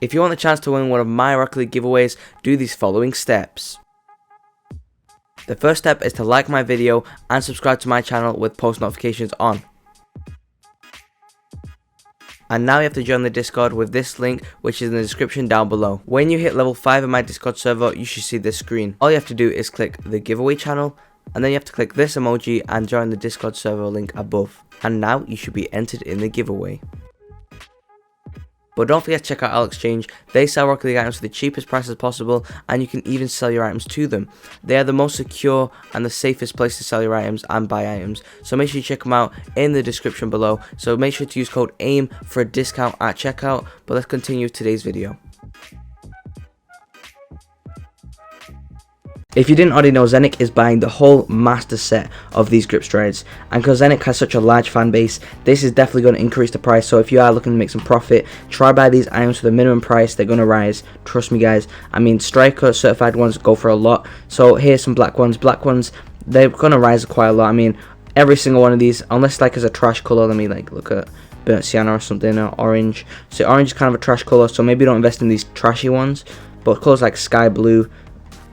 If you want the chance to win one of my Rocket League giveaways, do these following steps. The first step is to like my video and subscribe to my channel with post notifications on. And now you have to join the Discord with this link, which is in the description down below. When you hit level 5 in my Discord server, you should see this screen. All you have to do is click the giveaway channel, and then you have to click this emoji and join the Discord server link above. And now you should be entered in the giveaway. But don't forget to check out rlexchange. They sell Rocket League items for the cheapest prices possible, and you can even sell your items to them. They are the most secure and the safest place to sell your items and buy items, so make sure you check them out in the description below. So make sure to use code AIM for a discount at checkout. But let's continue with today's video. If you didn't already know, Zenic is buying the whole master set of these grip strides, and because Zenic has such a large fan base, this is definitely going to increase the price. So if you are looking to make some profit, try buy these items for the minimum price. They're going to rise, trust me guys. I mean, striker certified ones go for a lot, so here's some black ones. They're going to rise quite a lot. I mean, every single one of these, unless like as a trash color, let me like look at burnt sienna or something, or orange. So orange is kind of a trash color, so maybe don't invest in these trashy ones, but colors like sky blue,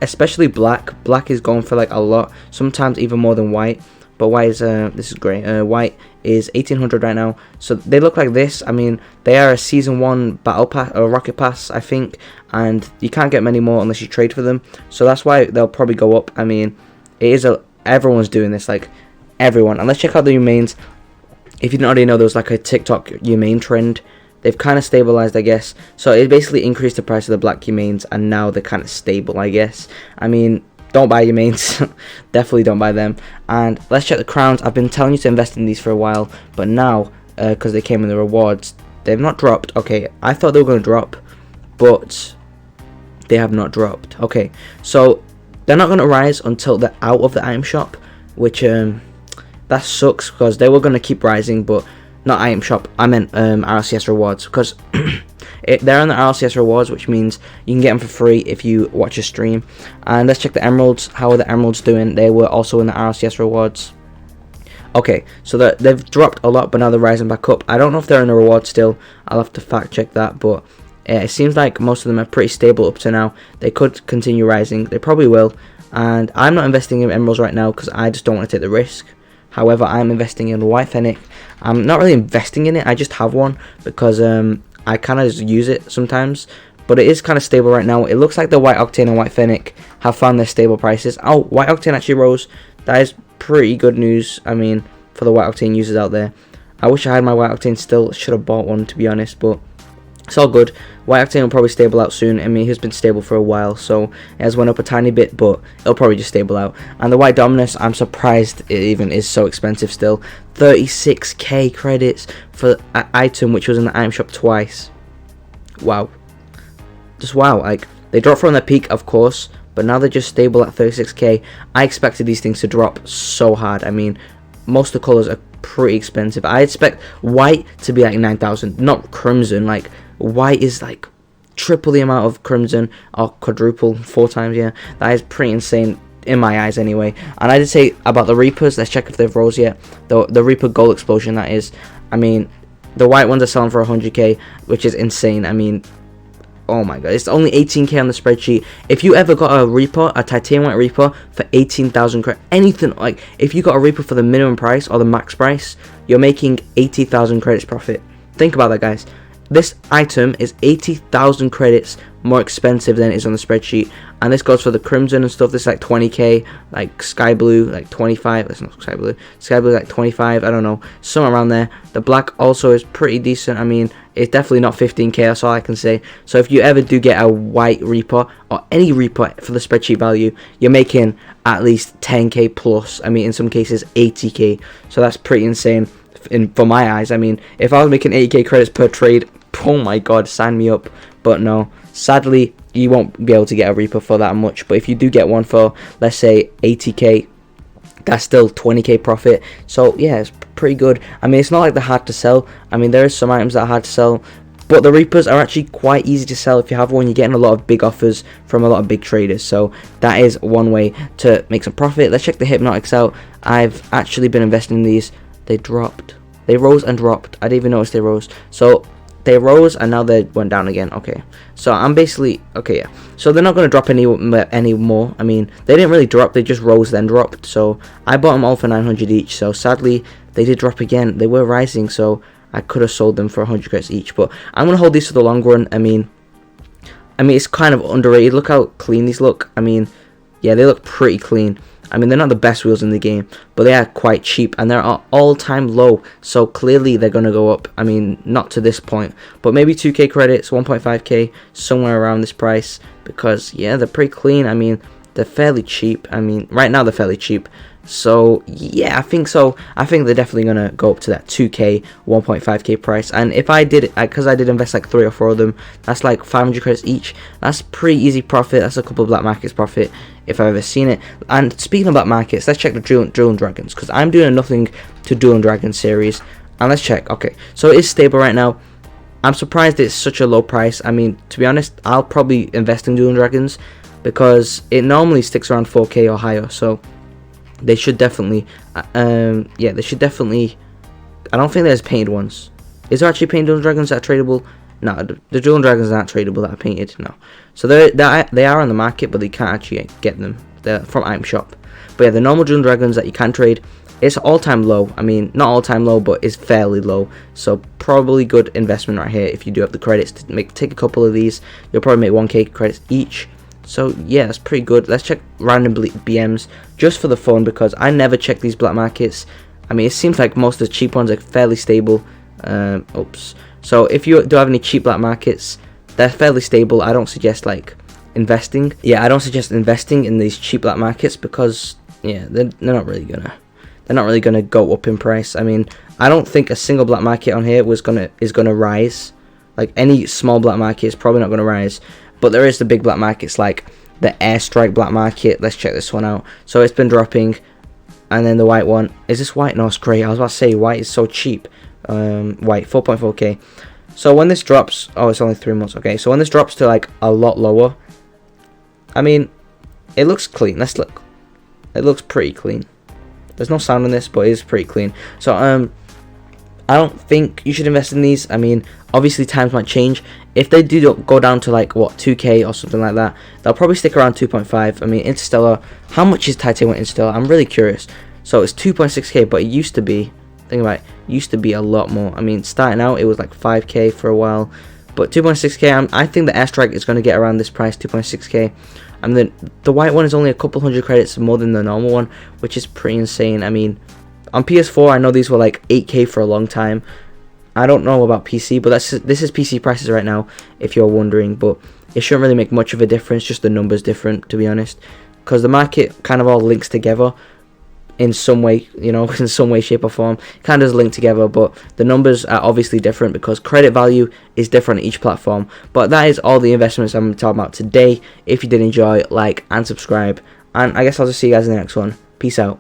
especially black is going for like a lot, sometimes even more than white. But white is this is great. White is 1800 right now, so they look like this. I mean, they are a season 1 battle pass or rocket pass, I think, and you can't get many more unless you trade for them, so that's why they'll probably go up. I mean, it is everyone's doing this, like everyone. And let's check out the Humanes. If you didn't already know, there was like a TikTok Humane trend. They've kind of stabilized, I guess. So it basically increased the price of the black Humanes, and now they're kind of stable, I guess. I mean, don't buy Humanes. Definitely don't buy them. And let's check the crowns. I've been telling you to invest in these for a while, but now, because they came in the rewards, they've not dropped. Okay, I thought they were going to drop, but they have not dropped. Okay, so they're not going to rise until they're out of the item shop, which, that sucks, because they were going to keep rising, but not item shop, I meant RLCS rewards, because they're on the RLCS rewards, which means you can get them for free if you watch a stream. And let's check the emeralds. How are the emeralds doing? They were also in the RLCS rewards. Okay, so they've dropped a lot, but now they're rising back up. I don't know if they're in the reward still. I'll have to fact check that, but it seems like most of them are pretty stable up to now. They could continue rising. They probably will. And I'm not investing in emeralds right now because I just don't want to take the risk. However, I'm investing in white fennec. I'm not really investing in it, I just have one because I kind of use it sometimes. But it is kind of stable right now. It looks like the white octane and white fennec have found their stable prices. Oh, white octane actually rose. That is pretty good news, I mean, for the white octane users out there. I wish I had my white octane still. Should have bought one, to be honest, but it's all good. White octane will probably stable out soon. I mean, he's been stable for a while, so it has went up a tiny bit, but it'll probably just stable out. And the white dominus, I'm surprised it even is so expensive still. 36k credits for an item which was in the item shop twice. Wow. Just wow. Like, they dropped from their peak, of course, but now they're just stable at 36k. I expected these things to drop so hard. I mean, most of the colors are pretty expensive. I expect white to be like 9,000, not crimson. Like, white is like triple the amount of crimson, or quadruple, 4 times. Yeah, that is pretty insane in my eyes anyway. And I did say about the Reapers. Let's check if they've rose yet. The Reaper gold explosion, that is. I mean, the white ones are selling for 100k, which is insane. I mean, oh my god, it's only 18k on the spreadsheet. If you ever got a Reaper, a titanium white Reaper for 18,000 credits, anything, like if you got a Reaper for the minimum price or the max price, you're making 80,000 credits profit. Think about that, guys. This item is 80,000 credits more expensive than it is on the spreadsheet, and this goes for the crimson and stuff. This is like 20k, like sky blue like 25. That's not sky blue like 25, I don't know, somewhere around there. The black also is pretty decent. I mean, it's definitely not 15k, that's all I can say. So if you ever do get a white Reaper or any Reaper for the spreadsheet value, you're making at least 10k plus. I mean, in some cases 80k, so that's pretty insane for my eyes. I mean, if I was making 80k credits per trade, oh my god, sign me up. But no, sadly you won't be able to get a Reaper for that much. But if you do get one for, let's say, 80k, that's still 20k profit. So yeah, it's pretty good. I mean, it's not like they're hard to sell. I mean, there is some items that are hard to sell, but the Reapers are actually quite easy to sell. If you have one, you're getting a lot of big offers from a lot of big traders, so that is one way to make some profit. Let's check the Hypnotics out. I've actually been investing in these. They dropped, they rose and dropped. I didn't even notice they rose. So they rose and now they went down again. Okay, so I'm basically okay. Yeah, so they're not going to drop any more. I mean, they didn't really drop, they just rose then dropped. So I bought them all for 900 each. So sadly they did drop again. They were rising, so I could have sold them for 100 credits each, but I'm going to hold these for the long run. I mean it's kind of underrated. Look how clean these look. I mean, yeah, they look pretty clean. I mean, they're not the best wheels in the game, but they are quite cheap, and they're at all-time low, so clearly they're going to go up. I mean, not to this point, but maybe 2k credits, 1.5k, somewhere around this price, because, yeah, they're pretty clean. I mean, they're fairly cheap. I mean, right now they're fairly cheap. So, yeah, I think so. I think they're definitely going to go up to that 2k, 1.5k price. And if I did, because I did invest like 3 or 4 of them, that's like 500 credits each. That's pretty easy profit. That's a couple of black markets profit if I've ever seen it. And speaking of black markets, let's check the Drill and Dragons, because I'm doing a nothing to Drill and Dragons series. And let's check. Okay, so it is stable right now. I'm surprised it's such a low price. I mean, to be honest, I'll probably invest in Drill and Dragons because it normally sticks around 4k or higher. So they should definitely, yeah, they should definitely. I don't think there's painted ones. Is there actually painted dragons that are tradable? No, the Drill and Dragons aren't tradable that are painted. No, so they are on the market, but they can't actually get them. They're from Item Shop. But yeah, the normal Drill and Dragons that you can trade, it's all-time low. I mean, not all-time low, but it's fairly low. So probably good investment right here if you do have the credits to take a couple of these. You'll probably make 1k credits each. So yeah, that's pretty good. Let's check random BMs just for the fun, because I never check these black markets. I mean, it seems like most of the cheap ones are fairly stable. Oops. So if you do have any cheap black markets, they're fairly stable. I don't suggest like investing. Yeah, I don't suggest investing in these cheap black markets because yeah, they're not really gonna go up in price. I mean, I don't think a single black market on here is gonna rise. Like any small black market is probably not gonna rise. But there is the big black markets like the Airstrike black market. Let's check this one out. So it's been dropping, and then the white one. Is this white? No, it's grey. I was about to say white is so cheap. White 4.4k. So when this drops, oh, it's only 3 months. Okay, so when this drops to like a lot lower, I mean, it looks clean. Let's look. It looks pretty clean. There's no sound in this, but it is pretty clean. So I don't think you should invest in these. I mean, obviously times might change. If they do go down to like what 2k or something like that, they'll probably stick around 2.5. I mean, Interstellar. How much is titanium Interstellar? I'm really curious. So it's 2.6k, but it used to be. Think about it. Used to be a lot more. I mean, starting out it was like 5k for a while, but 2.6k. I think the Airstrike is going to get around this price, 2.6k. And then the white one is only a couple hundred credits more than the normal one, which is pretty insane. I mean, on PS4, I know these were like 8k for a long time. I don't know about PC, but this is PC prices right now, if you're wondering. But it shouldn't really make much of a difference, just the numbers different, to be honest. Because the market kind of all links together in some way, you know, in some way, shape or form. It kind of does link together, but the numbers are obviously different because credit value is different on each platform. But that is all the investments I'm talking about today. If you did enjoy, like and subscribe. And I guess I'll just see you guys in the next one. Peace out.